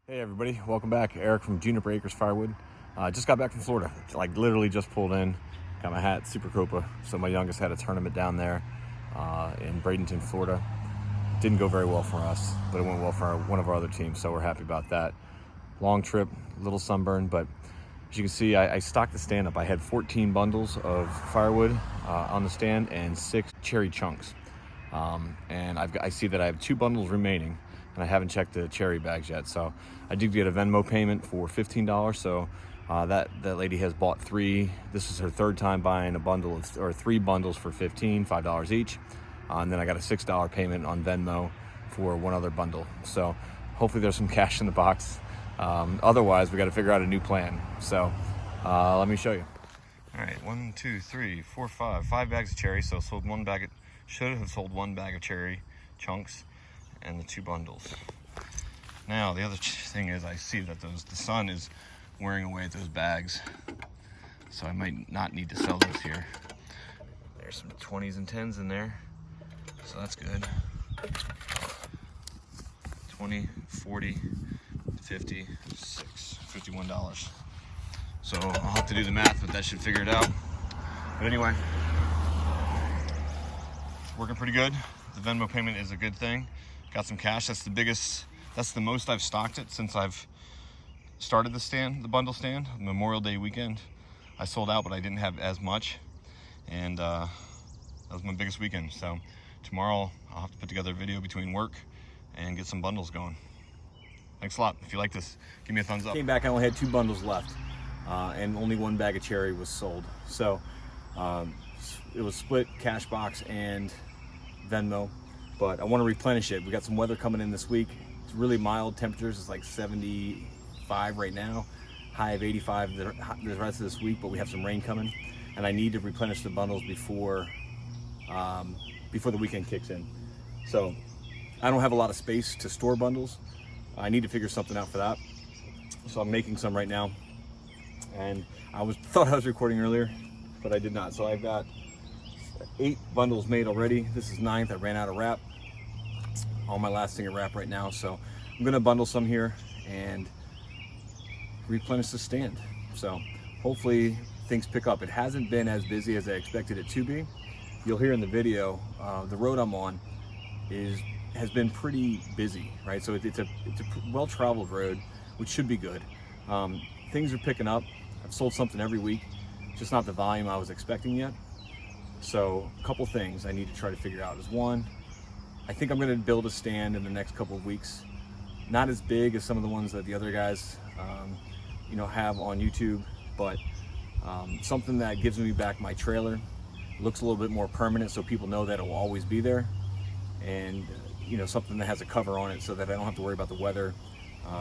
Hey everybody, welcome back. Eric from Juniper Acres Firewood. Just got back from Florida, like literally just pulled in. Got my hat, Super Copa. So my youngest had a tournament down there in Bradenton, Florida. Didn't go very well for us, but it went well for one of our other teams, so we're happy about that. Long trip, a little sunburn, but as you can see, I stocked the stand up. I had 14 bundles of firewood on the stand and 6 cherry chunks. And I see that I have 2 bundles remaining, and I haven't checked the cherry bags yet. So I did get a Venmo payment for $15. So that lady has bought 3. This is her 3rd time buying a bundle or 3 bundles for $5 each. And then I got a $6 payment on Venmo for 1 other bundle. So hopefully there's some cash in the box. Otherwise, we got to figure out a new plan. So let me show you. All right, 1, 2, 3, 4, 5 bags of cherry. So sold 1 bag. Should have sold 1 bag of cherry chunks and the 2 bundles. Now the other thing is I see that the sun is wearing away at those bags, so I might not need to sell those here. There's some 20s and 10s in there, so that's good. 20, 40, 50, $51. So I'll have to do the math, but that should figure it out. But anyway, working pretty good. The Venmo payment is a good thing. Got some cash. That's the most I've stocked it since I've started the bundle stand. Memorial Day weekend, I sold out, but I didn't have as much. And that was my biggest weekend. So tomorrow I'll have to put together a video between work and get some bundles going. Thanks a lot. If you like this, give me a thumbs up. Came back, I only had 2 bundles left, and only 1 bag of cherry was sold. So it was split cash box and Venmo, but I want to replenish it. We got some weather coming in this week. It's really mild temperatures. It's like 75 right now, high of 85 the rest of this week, but we have some rain coming, and I need to replenish the bundles before the weekend kicks in. So I don't have a lot of space to store bundles. I need to figure something out for that. So I'm making some right now, and thought I was recording earlier, but I did not. So I've got 8 bundles made already. This is 9th. I ran out of wrap. All my last thing of wrap right now. So I'm gonna bundle some here and replenish the stand. So hopefully things pick up. It hasn't been as busy as I expected it to be. You'll hear in the video, the road I'm on has been pretty busy, right? So it's a well-traveled road, which should be good. Things are picking up. I've sold something every week, just not the volume I was expecting yet. So a couple things I need to try to figure out is, 1, I think I'm going to build a stand in the next couple of weeks. Not as big as some of the ones that the other guys have on YouTube, but something that gives me back my trailer, looks a little bit more permanent so people know that it will always be there, and something that has a cover on it so that I don't have to worry about the weather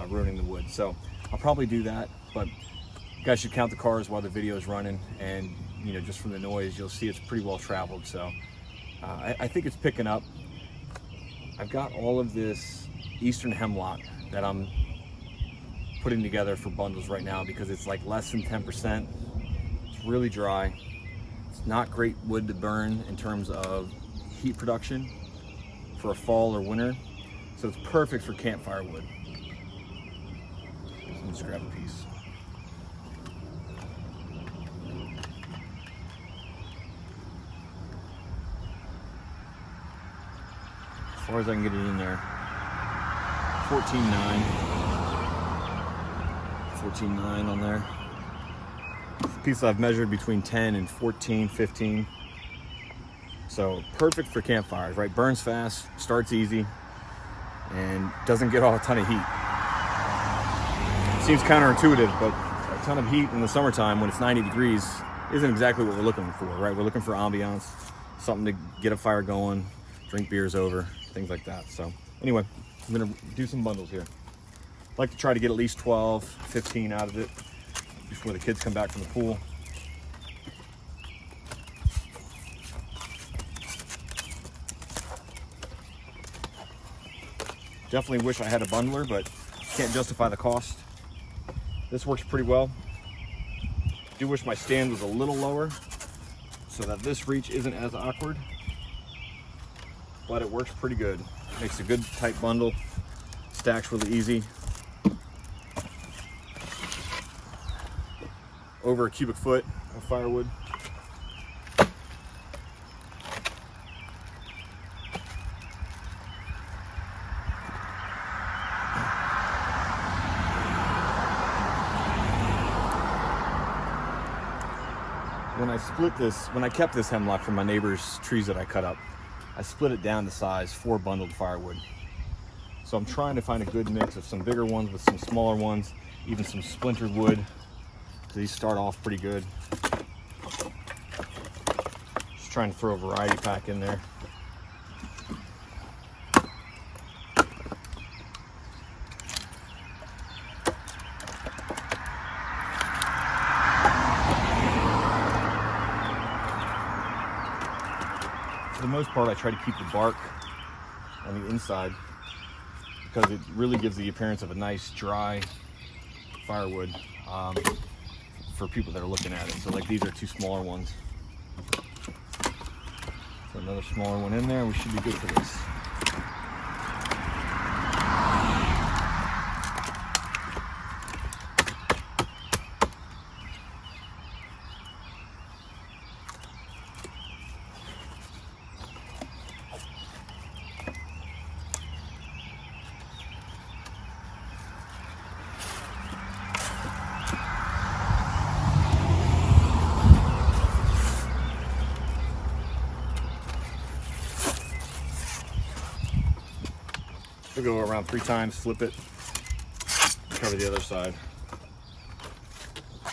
ruining the wood. So I'll probably do that, but you guys should count the cars while the video is running, and just from the noise you'll see it's pretty well traveled. So I think it's picking up. I've got all of this eastern hemlock that I'm putting together for bundles right now because it's like less than 10%. It's really dry. It's not great wood to burn in terms of heat production for a fall or winter. So it's perfect for campfire wood. Let me just grab a piece. As far as I can get it in there, 14.9 on there. It's a piece I've measured between 10 and 14, 15. So perfect for campfires, right? Burns fast, starts easy, and doesn't get a ton of heat. Seems counterintuitive, but a ton of heat in the summertime when it's 90 degrees isn't exactly what we're looking for, right? We're looking for ambiance, something to get a fire going, drink beers over, things like that. So anyway, I'm gonna do some bundles here. I'd like to try to get at least 12, 15 out of it before the kids come back from the pool. Definitely wish I had a bundler, but can't justify the cost. This works pretty well. Do wish my stand was a little lower so that this reach isn't as awkward, but it works pretty good. Makes a good tight bundle, stacks really easy. over a cubic foot of firewood. When I kept this hemlock from my neighbor's trees that I cut up, I split it down to size 4 bundled firewood. So I'm trying to find a good mix of some bigger ones with some smaller ones, even some splintered wood. So these start off pretty good. Just trying to throw a variety pack in there. For the most part, I try to keep the bark on the inside because it really gives the appearance of a nice dry firewood for people that are looking at it. So like these are 2 smaller ones. So another smaller one in there, we should be good for this. We'll go around 3 times, flip it, cover the other side.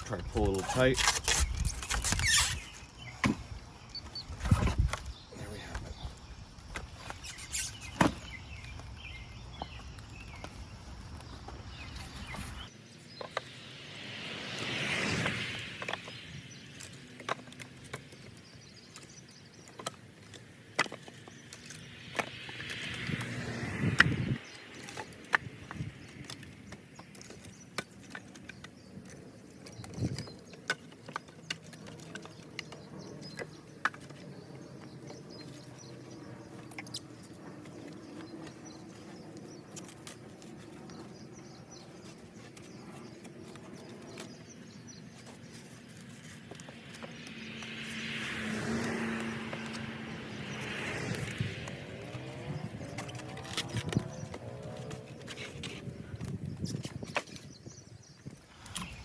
Try to pull a little tight. There we have it.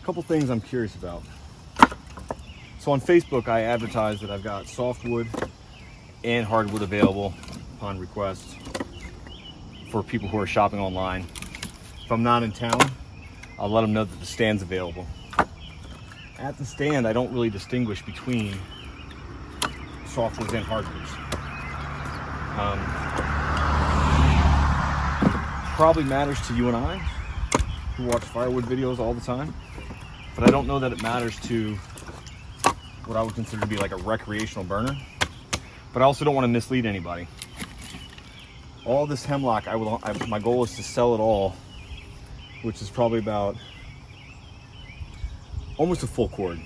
Couple things I'm curious about. So on Facebook, I advertise that I've got softwood and hardwood available upon request for people who are shopping online. If I'm not in town, I'll let them know that the stand's available. At the stand, I don't really distinguish between softwoods and hardwoods. Probably matters to you and I, who watch firewood videos all the time. But I don't know that it matters to what I would consider to be like a recreational burner. But I also don't want to mislead anybody. All this hemlock, my goal is to sell it all, which is probably about almost a full cord.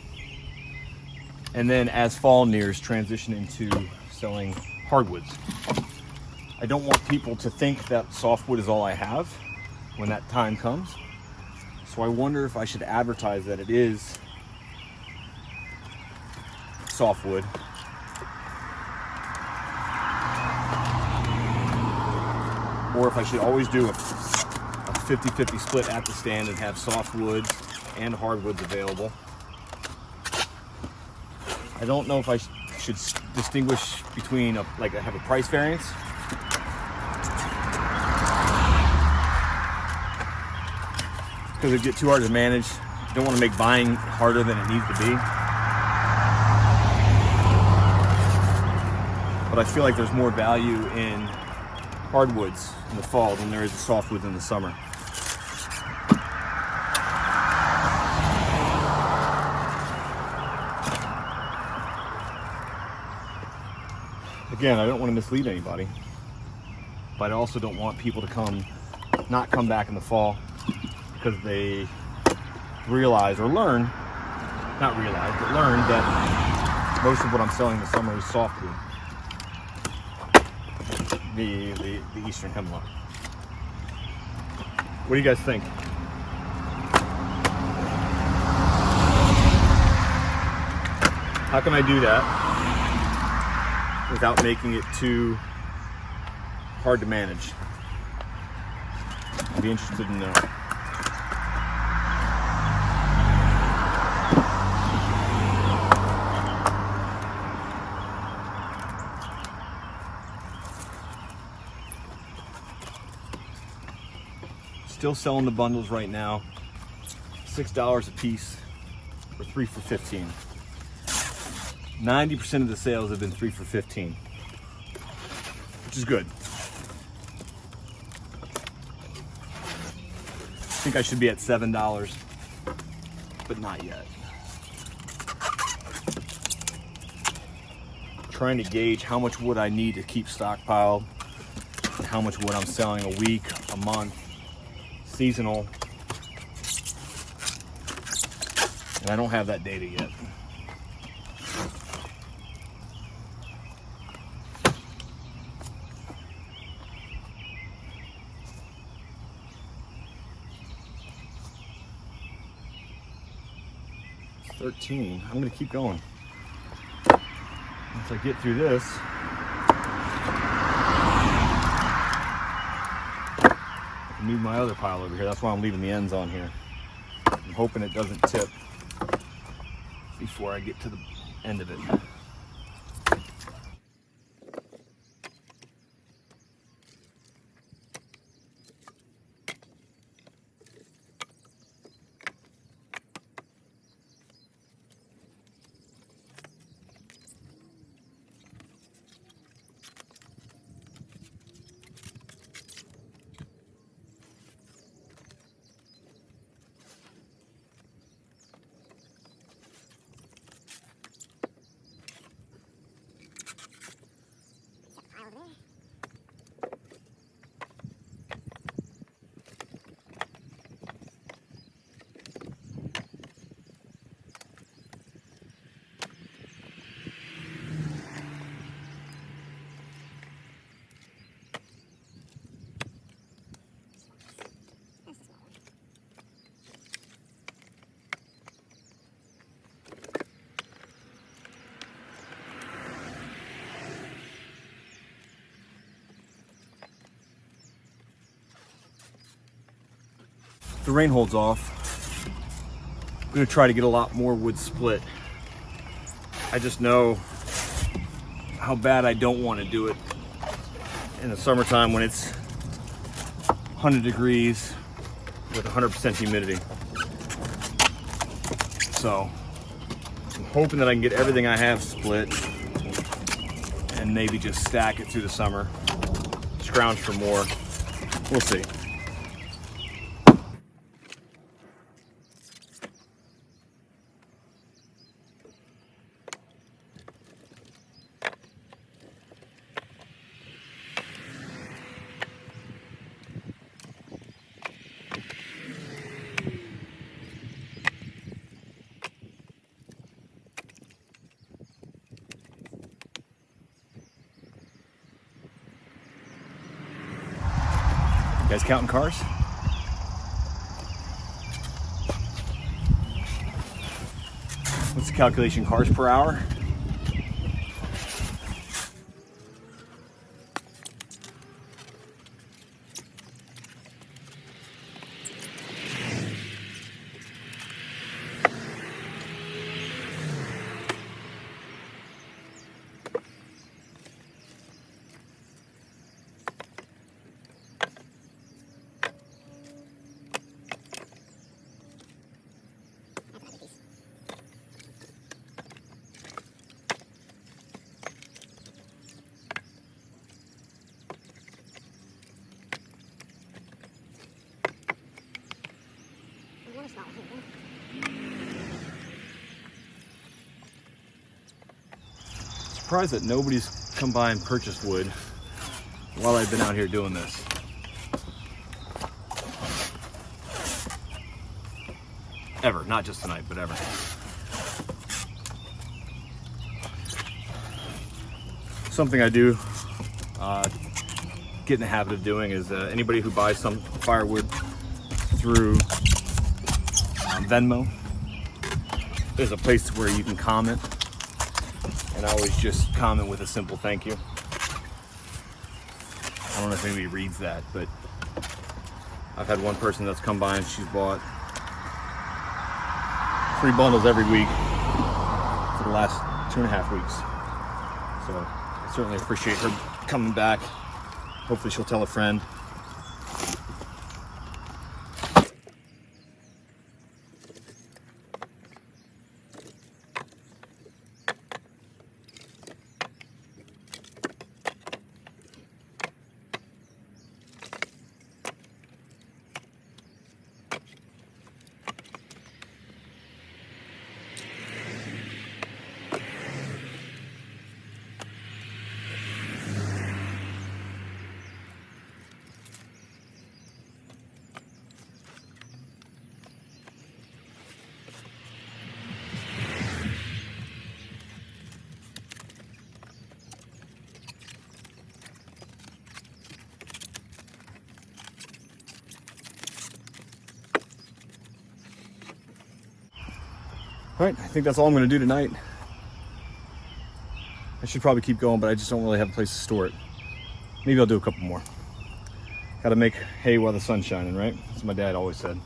And then as fall nears, transition into selling hardwoods. I don't want people to think that softwood is all I have when that time comes. So I wonder if I should advertise that it is softwood. Or if I should always do a 50-50 split at the stand and have softwoods and hardwoods available. I don't know if I should distinguish between have a price variance. Because it'd get too hard to manage. You don't want to make buying harder than it needs to be. But I feel like there's more value in hardwoods in the fall than there is softwoods in the summer. Again, I don't want to mislead anybody, but I also don't want people to not come back in the fall because they realize or learn that most of what I'm selling this summer is softwood. The eastern hemlock. What do you guys think? How can I do that without making it too hard to manage? I'd be interested in knowing. Still selling the bundles right now, $6 a piece, or 3 for $15. 90% of the sales have been 3 for $15, which is good. I think I should be at $7, but not yet. Trying to gauge how much wood I need to keep stockpiled, and how much wood I'm selling a week, a month, seasonal, and I don't have that data yet. It's 13. I'm going to keep going. Once I get through this, move my other pile over here. That's why I'm leaving the ends on here. I'm hoping it doesn't tip before I get to the end of it. If the rain holds off, I'm going to try to get a lot more wood split. I just know how bad I don't want to do it in the summertime when it's 100 degrees with 100% humidity. So I'm hoping that I can get everything I have split and maybe just stack it through the summer, scrounge for more. We'll see. You guys counting cars? What's the calculation? Cars per hour? Surprised that nobody's come by and purchased wood while I've been out here doing this. Ever, not just tonight, but ever. Something I do get in the habit of doing is anybody who buys some firewood through Venmo, there's a place where you can comment and I always just comment with a simple thank you. I don't know if anybody reads that, but I've had one person that's come by and she's bought 3 bundles every week for the last 2.5 weeks. So I certainly appreciate her coming back. Hopefully she'll tell a friend. All right, I think that's all I'm gonna do tonight. I should probably keep going, but I just don't really have a place to store it. Maybe I'll do a couple more. Gotta make hay while the sun's shining, right? That's what my dad always said.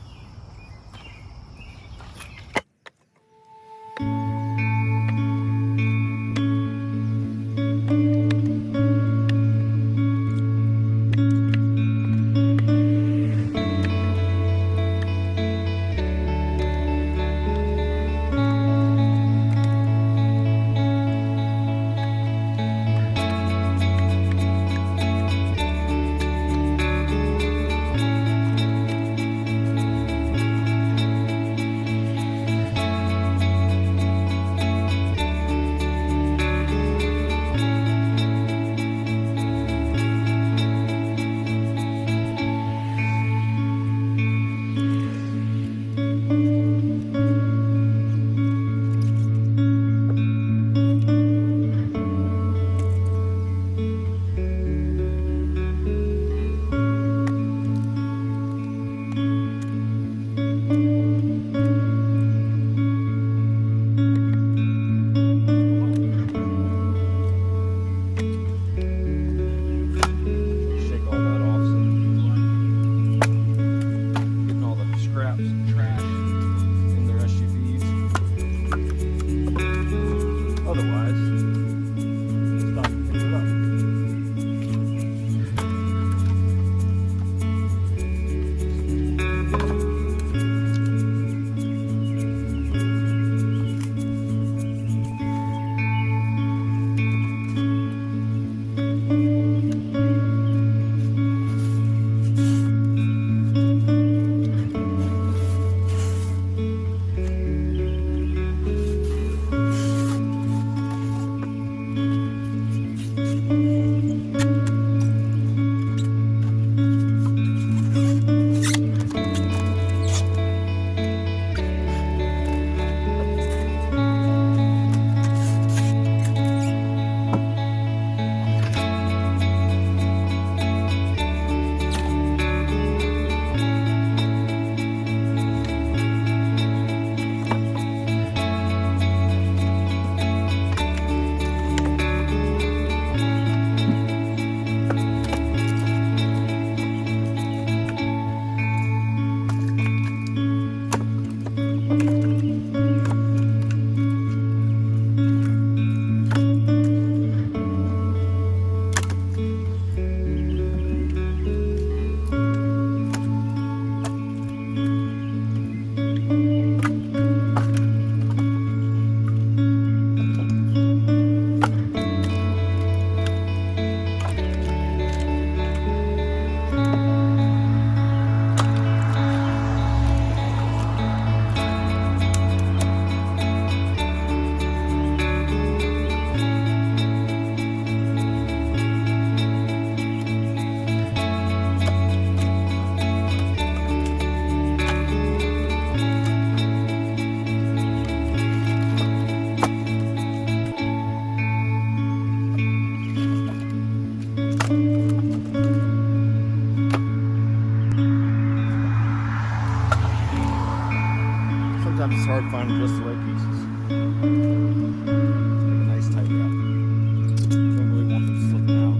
Sometimes it's hard finding just the right pieces. Make a nice tight Don't really want them slipping out.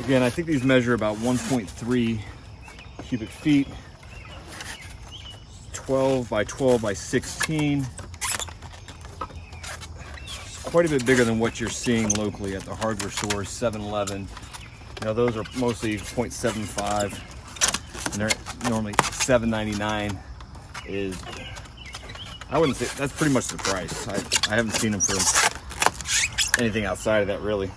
Again, I think these measure about 1.3 cubic feet, 12 by 12 by 16. It's quite a bit bigger than what you're seeing locally at the hardware stores, 7-Eleven. You know, those are mostly 0.75, and they're normally $7.99. I wouldn't say, that's pretty much the price. I haven't seen them for anything outside of that, really.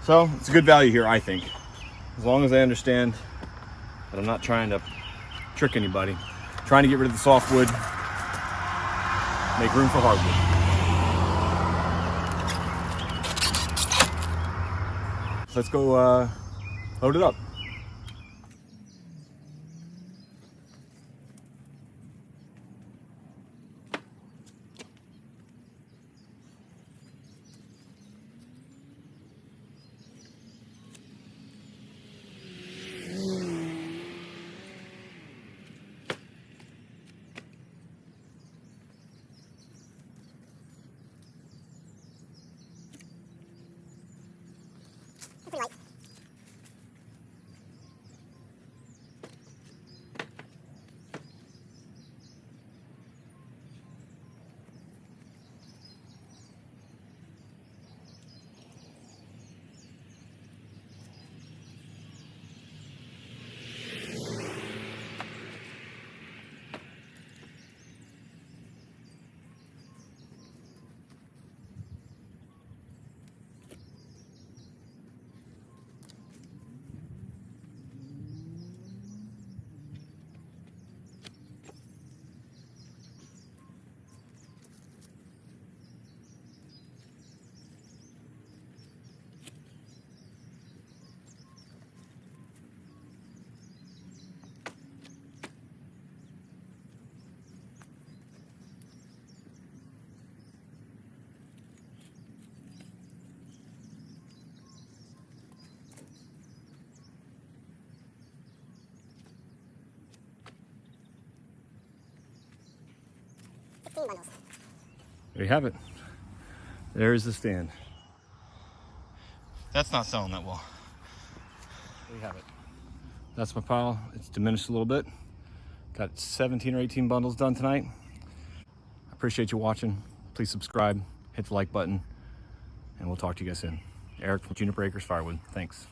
So it's a good value here, I think, as long as I understand that I'm not trying to trick anybody. I'm trying to get rid of the softwood, make room for hardwood. So let's go load it up. There you have it. There's the stand. That's not selling that well. There you have it. That's my pile. It's diminished a little bit. Got 17 or 18 bundles done tonight. I appreciate you watching. Please subscribe, hit the like button, and we'll talk to you guys soon. Eric from Juniper Acres Firewood. Thanks.